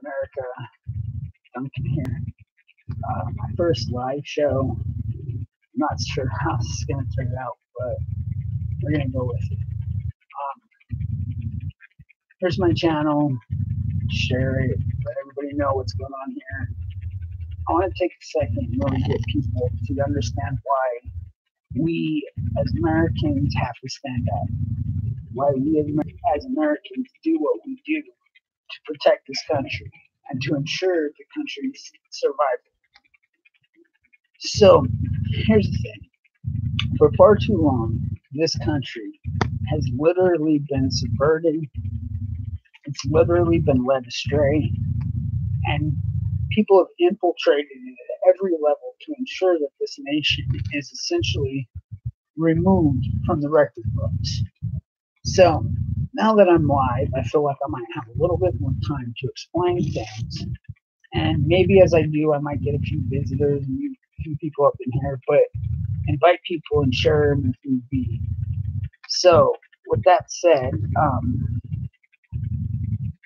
America, Duncan here. My first live show. I'm not sure how this is going to turn out, but we're going to go with it. Here's my channel. Share it. Let everybody know what's going on here. I want to take a second and really get people to understand why we as Americans have to stand up. Why we as Americans do what we do to protect this country and to ensure the country's survival. So, here's the thing. For far too long, this country has literally been subverted. It's literally been led astray. And people have infiltrated it at every level to ensure that this nation is essentially removed from the record books. So, now that I'm live, I feel like I might have a little bit more time to explain things. And maybe as I do, I might get a few visitors and a few people up in here, but invite people and share them if need be. So, with that said,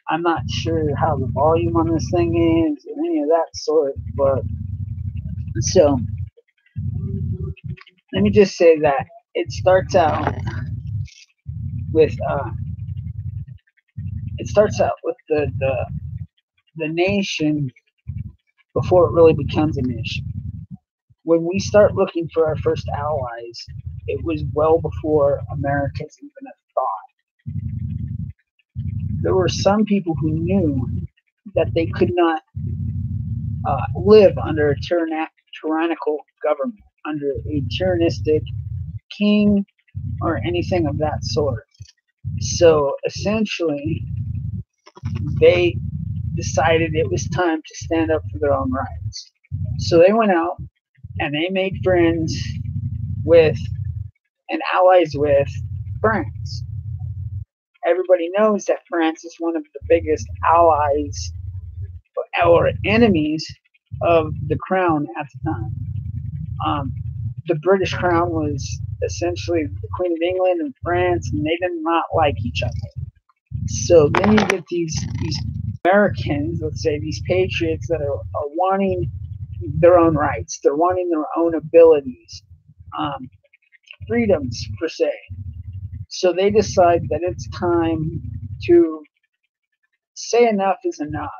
I'm not sure how the volume on this thing is or any of that sort, but so let me just say that it starts out with the nation before it really becomes a nation. When we start looking for our first allies, it was well before America's even a thought. There were some people who knew that they could not live under a tyrannical government, under a tyrannistic king or anything of that sort. So essentially, they decided it was time to stand up for their own rights. So they went out and they made friends with and allies with France. Everybody knows that France is one of the biggest allies or enemies of the crown at the time. The British crown was essentially the Queen of England and France, and they did not like each other. So then you get these Americans, let's say these patriots that are wanting their own rights. They're wanting their own abilities, freedoms per se. So they decide that it's time to say enough is enough.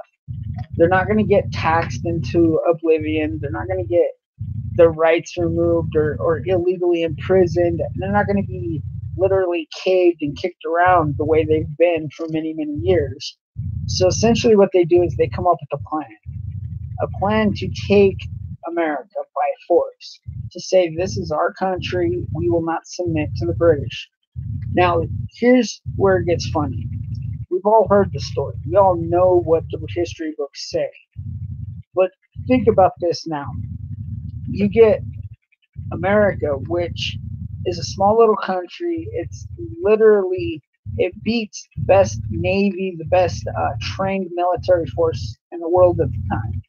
They're not going to get taxed into oblivion. They're not going to get their rights removed or illegally imprisoned. They're not going to be literally caved and kicked around the way they've been for many, many years. So essentially what they do is they come up with a plan to take America by force, to say this is our country, we will not submit to the British. Now, here's where it gets funny. We've all heard the story. We all know what the history books say. But think about this now. You get America, which is a small little country. It's literally, it beats the best Navy, the best trained military force in the world at the time.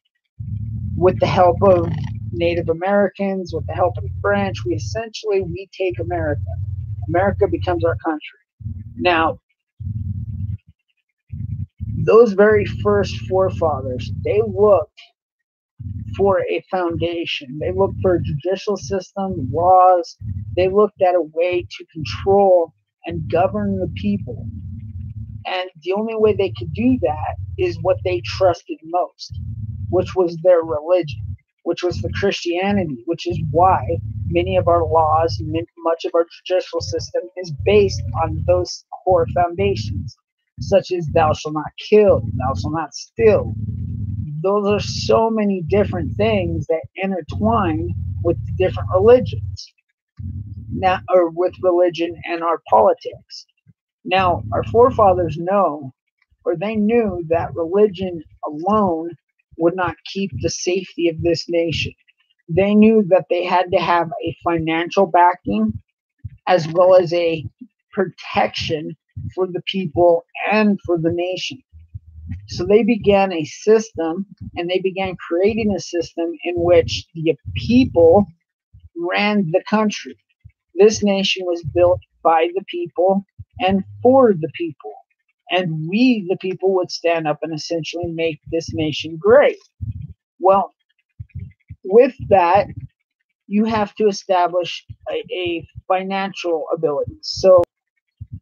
With the help of Native Americans, with the help of the French, we take America. America becomes our country. Now, those very first forefathers, they looked for a foundation. They looked for a judicial system, laws. They looked at a way to control and govern the people. And the only way they could do that is what they trusted most, which was their religion, which was the Christianity, which is why many of our laws, much of our judicial system is based on those core foundations, such as thou shalt not kill, thou shalt not steal. Those are so many different things that intertwine with different religions, now, or with religion and our politics. Now, our forefathers they knew that religion alone would not keep the safety of this nation. They knew that they had to have a financial backing as well as a protection for the people and for the nation. So they began a system, and they began creating a system in which the people ran the country. This nation was built by the people and for the people. And we, the people, would stand up and essentially make this nation great. Well, with that, you have to establish a financial ability. So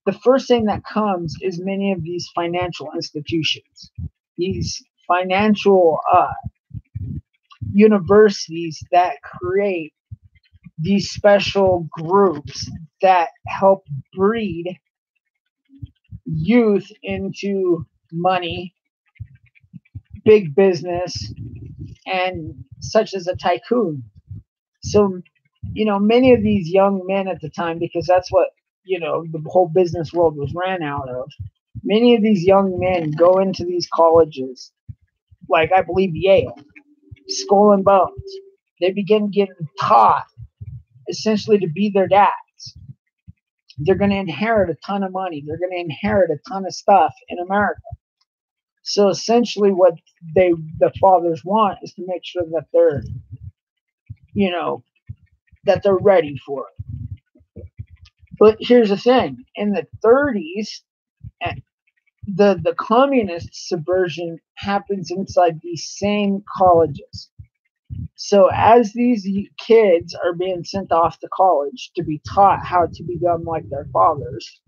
the first thing that comes is many of these financial institutions, these financial universities that create these special groups that help breed youth into money, big business, and such as a tycoon. So, many of these young men at the time, because that's what, the whole business world was ran out of, many of these young men go into these colleges, like I believe Yale, Skull and Bones. They begin getting taught essentially to be their dads. They're going to inherit a ton of money. They're going to inherit a ton of stuff in America. So essentially what the fathers want is to make sure that they're, that they're ready for it. But here's the thing. In the 30s, the communist subversion happens inside these same colleges. So as these kids are being sent off to college to be taught how to become like their fathers,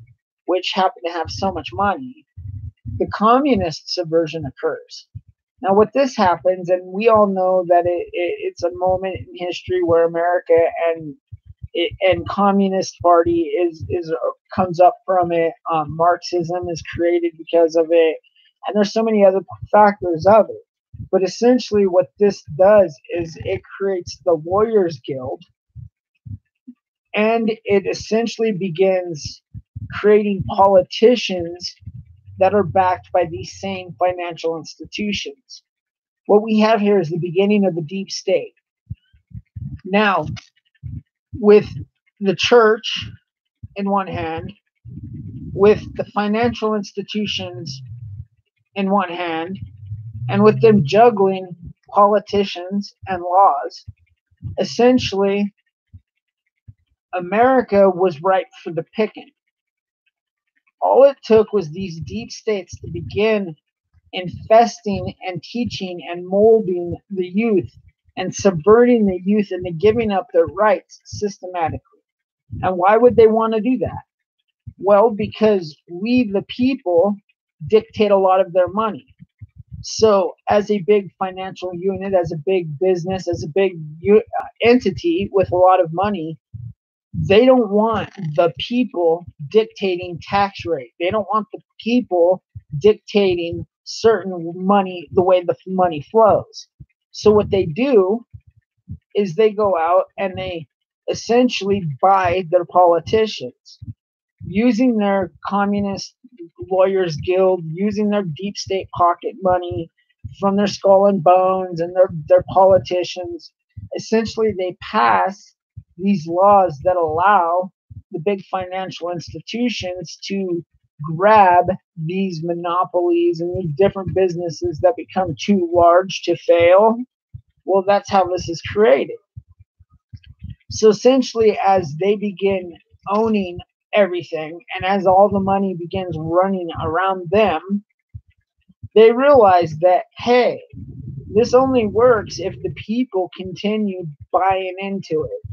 which happen to have so much money, the communist subversion occurs. Now, what this happens, and we all know that it's a moment in history where America and Communist Party is comes up from it. Marxism is created because of it, and there's so many other factors of it. But essentially, what this does is it creates the Lawyers Guild, and it essentially begins creating politicians that are backed by these same financial institutions. What we have here is the beginning of the deep state. Now, with the church in one hand, with the financial institutions in one hand, and with them juggling politicians and laws, essentially, America was ripe for the picking. All it took was these deep states to begin infesting and teaching and molding the youth and subverting the youth into giving up their rights systematically. And why would they want to do that? Well, because we, the people, dictate a lot of their money. So as a big financial unit, as a big business, as a big entity with a lot of money, they don't want the people dictating tax rate. They don't want the people dictating certain money, the way the money flows. So what they do is they go out and they essentially buy their politicians using their communist lawyers guild, using their deep state pocket money from their Skull and Bones and their politicians. Essentially, they pass these laws that allow the big financial institutions to grab these monopolies and these different businesses that become too large to fail. Well, that's how this is created. So essentially, as they begin owning everything and as all the money begins running around them, they realize that, hey, this only works if the people continue buying into it.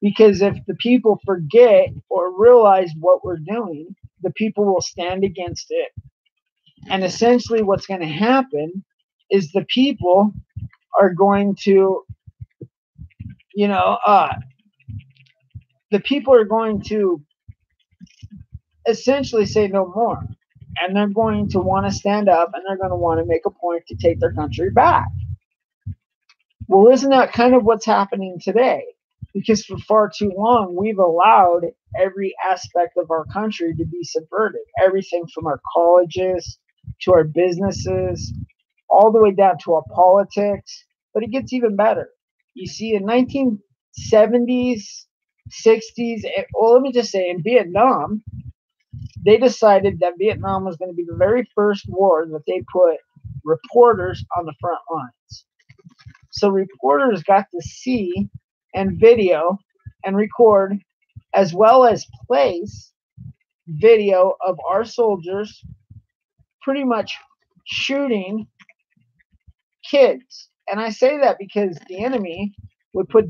Because if the people forget or realize what we're doing, the people will stand against it. And essentially what's going to happen is the people are going to, the people are going to essentially say no more. And they're going to want to stand up and they're going to want to make a point to take their country back. Well, isn't that kind of what's happening today? Because for far too long, we've allowed every aspect of our country to be subverted. Everything from our colleges to our businesses, all the way down to our politics. But it gets even better. You see, in 1970s, 60s, well, let me just say, in Vietnam, they decided that Vietnam was going to be the very first war that they put reporters on the front lines. So reporters got to see and video and record, as well as place video of our soldiers pretty much shooting kids. And I say that because the enemy would put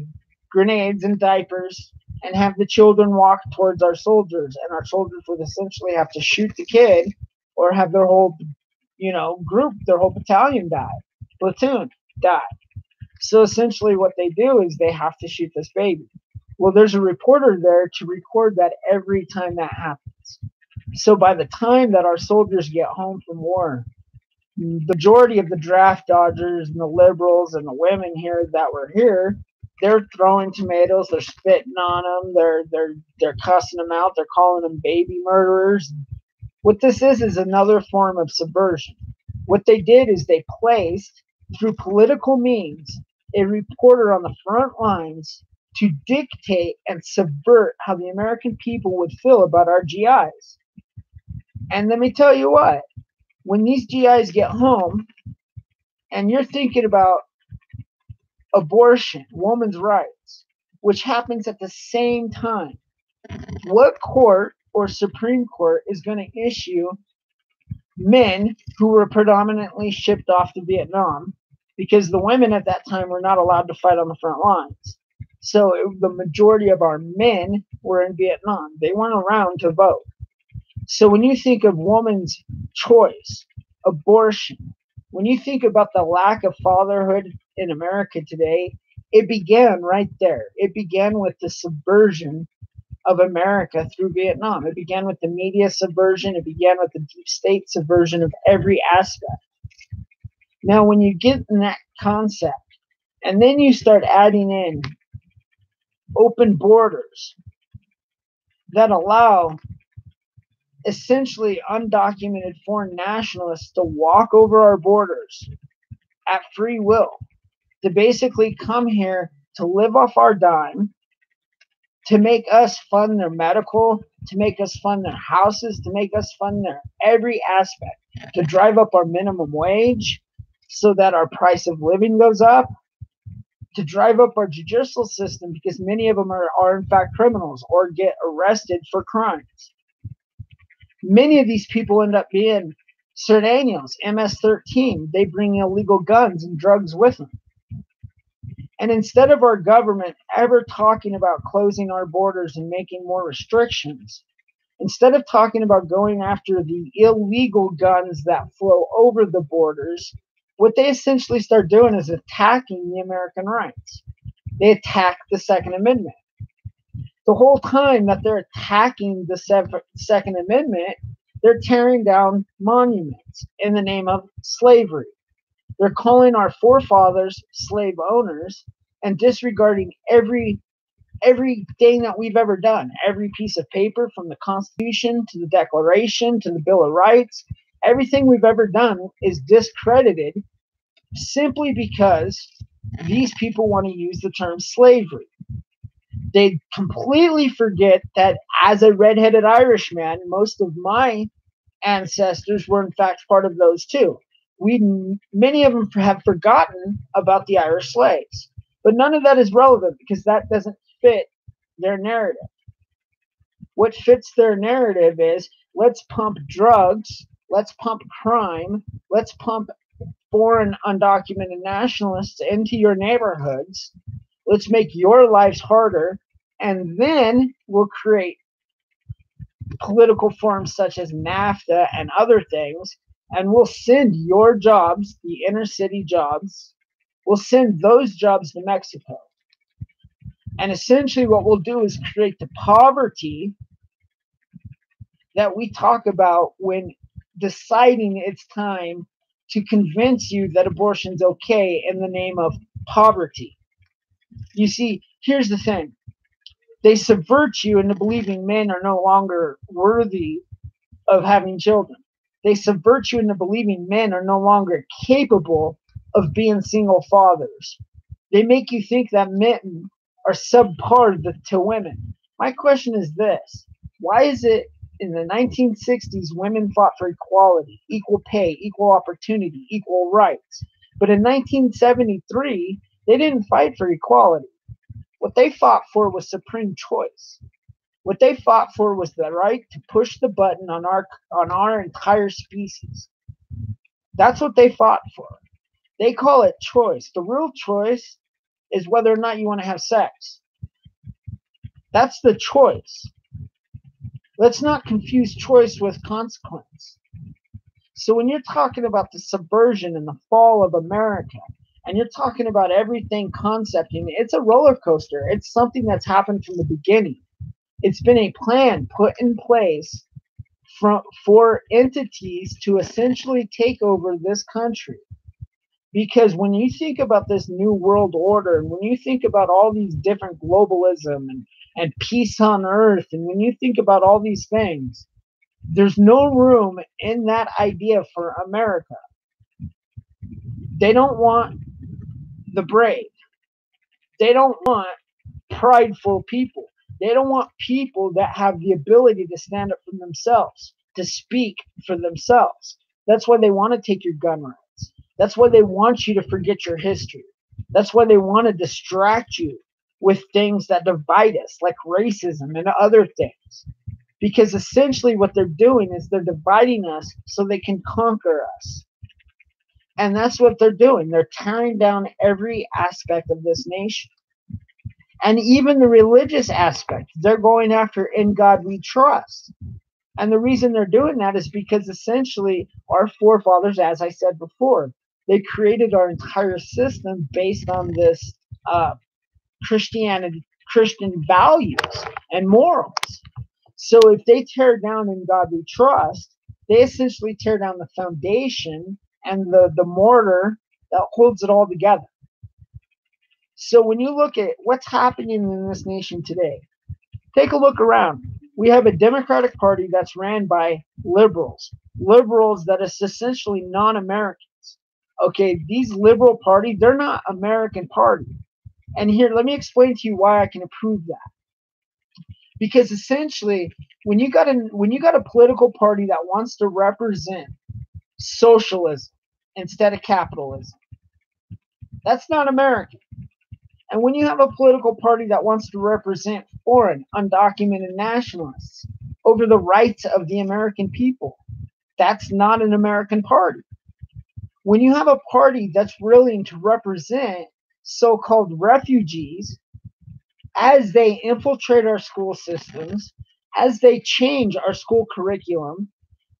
grenades in diapers and have the children walk towards our soldiers, and our soldiers would essentially have to shoot the kid or have their whole, group, their whole battalion die, platoon die. So essentially what they do is they have to shoot this baby. Well, there's a reporter there to record that every time that happens. So by the time that our soldiers get home from war, the majority of the draft dodgers and the liberals and the women here that were here, they're throwing tomatoes, they're spitting on them, they're cussing them out, they're calling them baby murderers. What this is another form of subversion. What they did is they placed, through political means, a reporter on the front lines to dictate and subvert how the American people would feel about our GIs. And let me tell you what, when these GIs get home and you're thinking about abortion, women's rights, which happens at the same time, what court or Supreme Court is going to issue men who were predominantly shipped off to Vietnam, because the women at that time were not allowed to fight on the front lines? So the majority of our men were in Vietnam. They weren't around to vote. So when you think of woman's choice, abortion, when you think about the lack of fatherhood in America today, it began right there. It began with the subversion of America through Vietnam. It began with the media subversion. It began with the deep state subversion of every aspect. Now, when you get in that concept, and then you start adding in open borders that allow essentially undocumented foreign nationalists to walk over our borders at free will, to basically come here to live off our dime, to make us fund their medical, to make us fund their houses, to make us fund their every aspect, to drive up our minimum wage so that our price of living goes up, to drive up our judicial system because many of them are in fact criminals or get arrested for crimes. Many of these people end up being Sureños, MS-13. They bring illegal guns and drugs with them. And instead of our government ever talking about closing our borders and making more restrictions, instead of talking about going after the illegal guns that flow over the borders, what they essentially start doing is attacking the American rights. They attack the Second Amendment. The whole time that they're attacking the Second Amendment, they're tearing down monuments in the name of slavery. They're calling our forefathers slave owners and disregarding every thing that we've ever done, every piece of paper from the Constitution to the Declaration to the Bill of Rights. Everything we've ever done is discredited simply because these people want to use the term slavery. They completely forget that as a redheaded Irishman, most of my ancestors were in fact part of those too. Many of them have forgotten about the Irish slaves, but none of that is relevant because that doesn't fit their narrative. What fits their narrative is, let's pump drugs, let's pump crime, let's pump foreign undocumented nationalists into your neighborhoods, let's make your lives harder, and then we'll create political forms such as NAFTA and other things, and we'll send your jobs, the inner city jobs, we'll send those jobs to Mexico. And essentially what we'll do is create the poverty that we talk about when deciding it's time to convince you that abortion's okay in the name of poverty. You see, here's the thing. They subvert you into believing men are no longer worthy of having children. They subvert you into believing men are no longer capable of being single fathers. They make you think that men are subpar to women. My question is this. Why is it in the 1960s women fought for equality, equal pay, equal opportunity, equal rights? But in 1973, they didn't fight for equality. What they fought for was supreme choice. What they fought for was the right to push the button on our entire species. That's what they fought for. They call it choice. The real choice is whether or not you want to have sex. That's the choice. Let's not confuse choice with consequence. So when you're talking about the subversion and the fall of America, and you're talking about everything concepting, it's a roller coaster. It's something that's happened from the beginning. It's been a plan put in place for entities to essentially take over this country. Because when you think about this new world order, and when you think about all these different globalism and peace on earth, and when you think about all these things, there's no room in that idea for America. They don't want the brave. They don't want prideful people. They don't want people that have the ability to stand up for themselves, to speak for themselves. That's why they want to take your gun rights. That's why they want you to forget your history. That's why they want to distract you with things that divide us, like racism and other things. Because essentially what they're doing is they're dividing us so they can conquer us. And that's what they're doing. They're tearing down every aspect of this nation. And even the religious aspect, they're going after "In God We Trust." And the reason they're doing that is because essentially our forefathers, as I said before, they created our entire system based on this Christian values and morals. So if they tear down "In God We Trust," they essentially tear down the foundation and the mortar that holds it all together. So when you look at what's happening in this nation today, take a look around. We have a Democratic Party that's ran by liberals that is essentially non-Americans. Okay, these liberal parties, they're not American party. And here, let me explain to you why I can approve that. Because essentially, when you got a political party that wants to represent socialism instead of capitalism, that's not American. And when you have a political party that wants to represent foreign, undocumented nationalists over the rights of the American people, that's not an American party. When you have a party that's willing to represent so-called refugees as they infiltrate our school systems, as they change our school curriculum,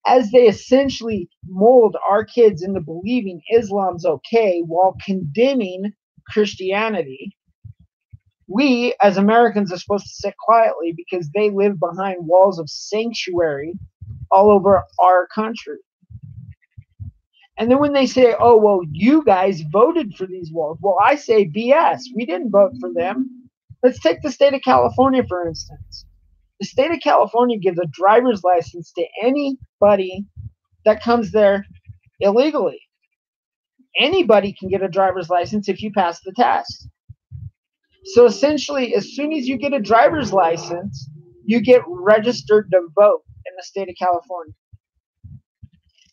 as they essentially mold our kids into believing Islam's okay while condemning Christianity, we as Americans are supposed to sit quietly because they live behind walls of sanctuary all over our country. And then when they say, "Oh, well, you guys voted for these walls," well, I say BS. We didn't vote for them. Let's take the state of California, for instance. The state of California gives a driver's license to anybody that comes there illegally. Anybody can get a driver's license if you pass the test. So essentially, as soon as you get a driver's license, you get registered to vote in the state of California.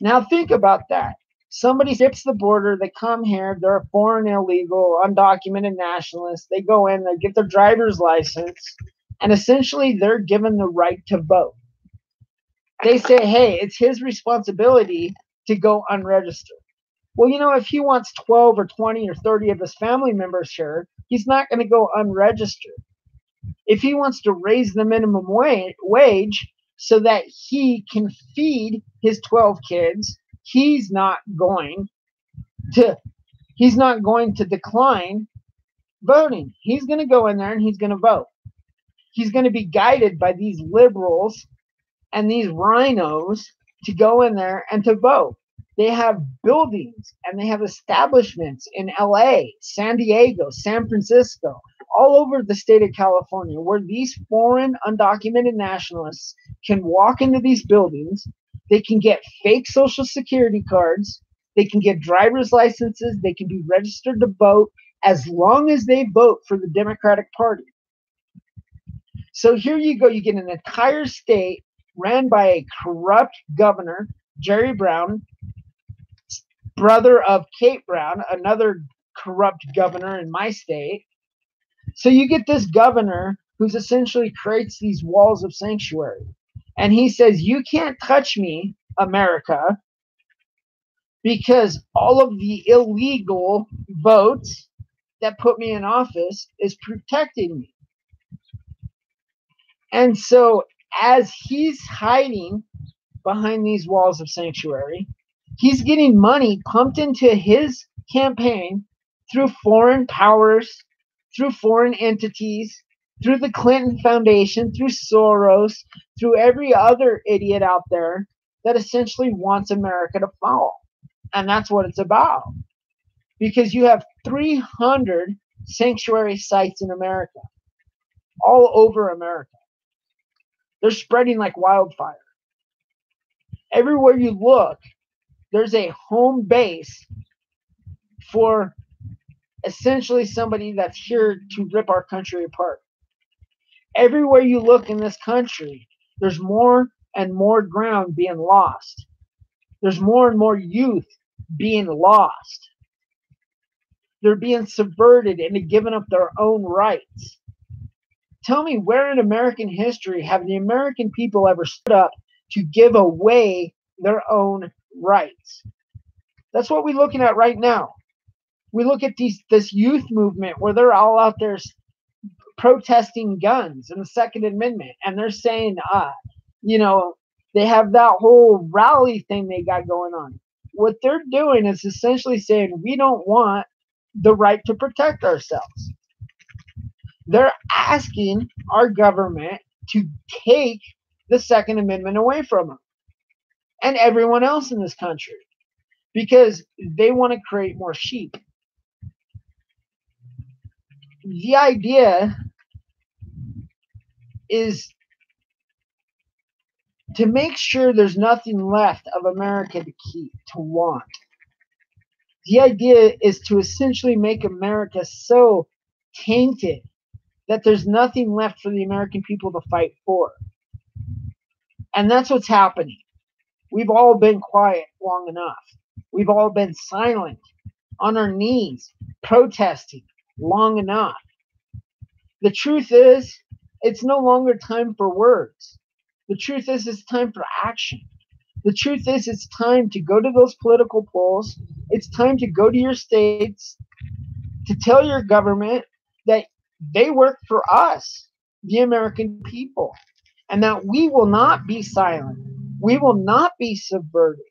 Now think about that. Somebody skips the border, they come here, they're a foreign illegal, undocumented nationalist, they go in, they get their driver's license, and essentially they're given the right to vote. They say, hey, it's his responsibility to go unregistered. Well, you know, if he wants 12 or 20 or 30 of his family members here, he's not going to go unregistered. If he wants to raise the minimum wage so that he can feed his 12 kids, he's not going to decline voting. He's going to go in there and he's going to vote. He's going to be guided by these liberals and these rhinos to go in there and to vote. They have buildings and they have establishments in LA, San Diego, San Francisco, all over the state of California, where these foreign undocumented nationalists can walk into these buildings. They can get fake social security cards. They can get driver's licenses. They can be registered to vote as long as they vote for the Democratic Party. So here you go. You get an entire state ran by a corrupt governor, Jerry Brown, brother of Kate Brown, another corrupt governor in my state. So you get this governor who's essentially creates these walls of sanctuary. And he says, you can't touch me, America, because all of the illegal votes that put me in office is protecting me. And so as he's hiding behind these walls of sanctuary, he's getting money pumped into his campaign through foreign powers, through foreign entities, through the Clinton Foundation, through Soros, through every other idiot out there that essentially wants America to fall. And that's what it's about. Because you have 300 sanctuary sites in America, all over America. They're spreading like wildfire. Everywhere you look, there's a home base for essentially somebody that's here to rip our country apart. Everywhere you look in this country, there's more and more ground being lost. There's more and more youth being lost. They're being subverted into giving up their own rights. Tell me, where in American history have the American people ever stood up to give away their own rights? That's what we're looking at right now. We look at this youth movement where they're all out there protesting guns and the Second Amendment, and they're saying, they have that whole rally thing they got going on. What they're doing is essentially saying we don't want the right to protect ourselves. They're asking our government to take the Second Amendment away from them and everyone else in this country because they want to create more sheep. The idea is to make sure there's nothing left of America to keep, to want. The idea is to essentially make America so tainted that there's nothing left for the American people to fight for. And that's what's happening. We've all been quiet long enough. We've all been silent, on our knees, protesting long enough. The truth is, it's no longer time for words. The truth is, it's time for action. The truth is, it's time to go to those political polls. It's time to go to your states, to tell your government that they work for us, the American people, and that we will not be silent. We will not be subverted,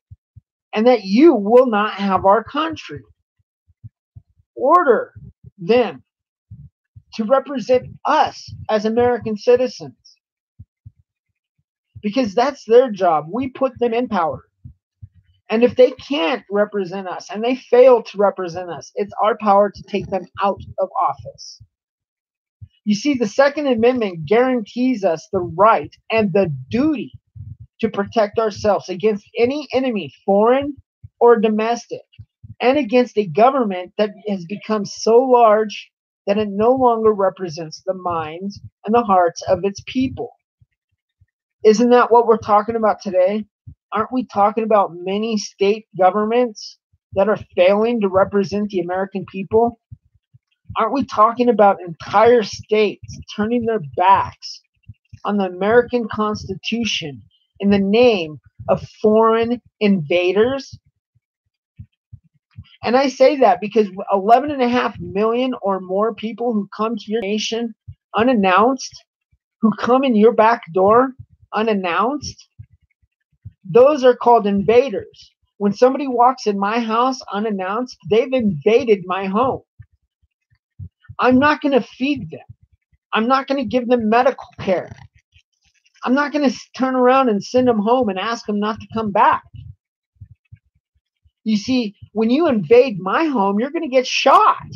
and that you will not have our country. Order them to represent us as American citizens, because that's their job. We put them in power. And if they can't represent us and they fail to represent us, it's our power to take them out of office. You see, the Second Amendment guarantees us the right and the duty to protect ourselves against any enemy, foreign or domestic, and against a government that has become so large that it no longer represents the minds and the hearts of its people. Isn't that what we're talking about today? Aren't we talking about many state governments that are failing to represent the American people? Aren't we talking about entire states turning their backs on the American Constitution in the name of foreign invaders? And I say that because 11.5 million or more people who come to your nation unannounced, who come in your back door unannounced, those are called invaders. When somebody walks in my house unannounced, they've invaded my home. I'm not going to feed them. I'm not going to give them medical care. I'm not going to turn around and send them home and ask them not to come back. You see, when you invade my home, you're going to get shot.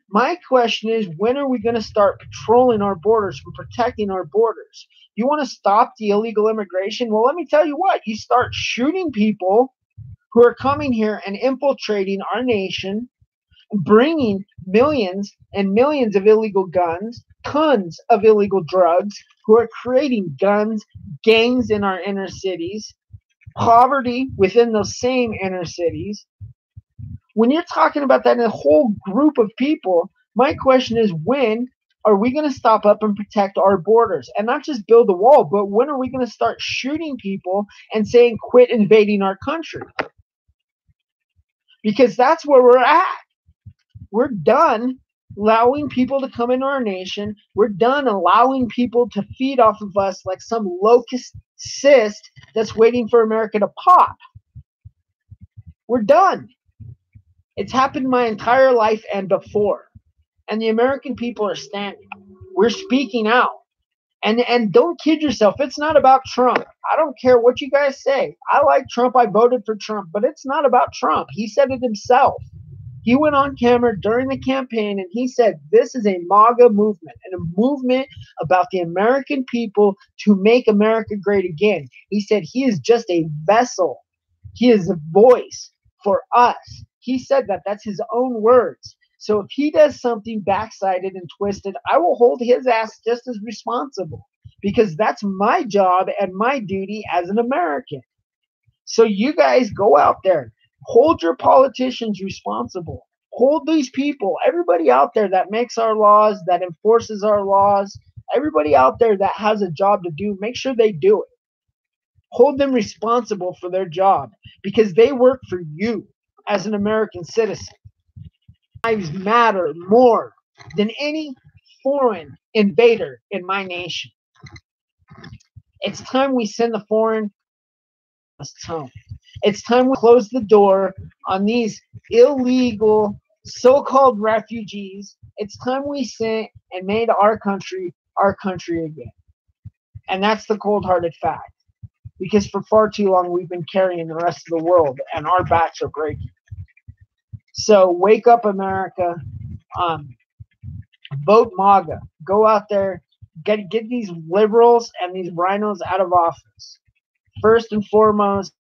My question is, when are we going to start patrolling our borders and protecting our borders? You want to stop the illegal immigration? Well, let me tell you what. You start shooting people who are coming here and infiltrating our nation, bringing millions and millions of illegal guns, tons of illegal drugs, who are creating guns, gangs in our inner cities, poverty within those same inner cities. When you're talking about that in a whole group of people, my question is, when are we going to stop up and protect our borders and not just build a wall, but when are we going to start shooting people and saying, quit invading our country? Because that's where we're at. We're done allowing people to come into our nation. We're done allowing people to feed off of us like some locust cyst that's waiting for America to pop. We're done. It's happened my entire life and before. And the American people are standing. We're speaking out. And don't kid yourself. It's not about Trump. I don't care what you guys say. I like Trump. I voted for Trump. But it's not about Trump. He said it himself. He went on camera during the campaign and he said, this is a MAGA movement and a movement about the American people to make America great again. He said he is just a vessel. He is a voice for us. He said that. That's his own words. So if he does something backsided and twisted, I will hold his ass just as responsible because that's my job and my duty as an American. So you guys go out there. Hold your politicians responsible. Hold these people, everybody out there that makes our laws, that enforces our laws, everybody out there that has a job to do, make sure they do it. Hold them responsible for their job because they work for you as an American citizen. Lives matter more than any foreign invader in my nation. It's time we send the foreign home. It's time we close the door on these illegal so-called refugees. It's time we sent and made our country again. And that's the cold-hearted fact. Because for far too long, we've been carrying the rest of the world, and our backs are breaking. So wake up, America. Vote MAGA. Go out there. Get these liberals and these rhinos out of office. First and foremost,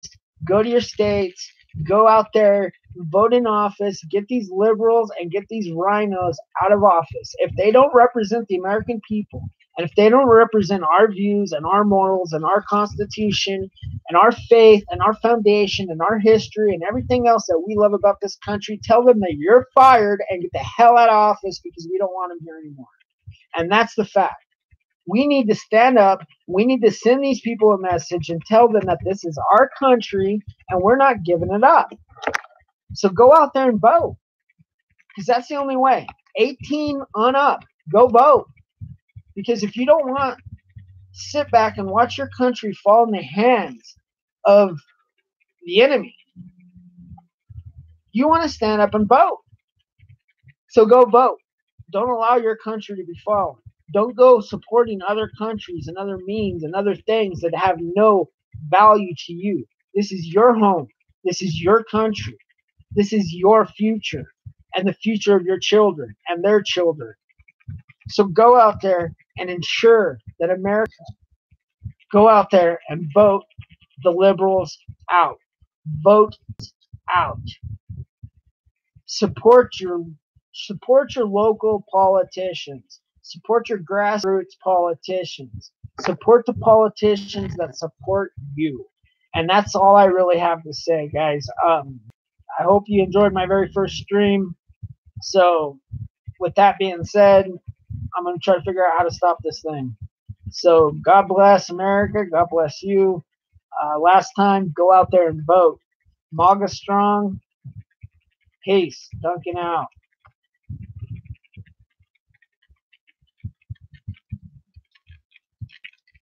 go to your states, go out there, vote in office, get these liberals and get these rhinos out of office. If they don't represent the American people, and if they don't represent our views and our morals and our Constitution and our faith and our foundation and our history and everything else that we love about this country, tell them that you're fired and get the hell out of office because we don't want them here anymore. And that's the fact. We need to stand up. We need to send these people a message and tell them that this is our country and we're not giving it up. So go out there and vote because that's the only way. 18 on up, go vote. Because if you don't want to sit back and watch your country fall in the hands of the enemy, you want to stand up and vote. So go vote. Don't allow your country to be fallen. Don't go supporting other countries and other means and other things that have no value to you. This is your home. This is your country. This is your future and the future of your children and their children. So go out there and ensure that America, go out there and vote the liberals out. Vote out. Support your local politicians. Support your grassroots politicians. Support the politicians that support you. And that's all I really have to say, guys. I hope you enjoyed my very first stream. So with that being said, I'm going to try to figure out how to stop this thing. So God bless America. God bless you. Last time, go out there and vote. MAGA strong. Peace. Duncan out.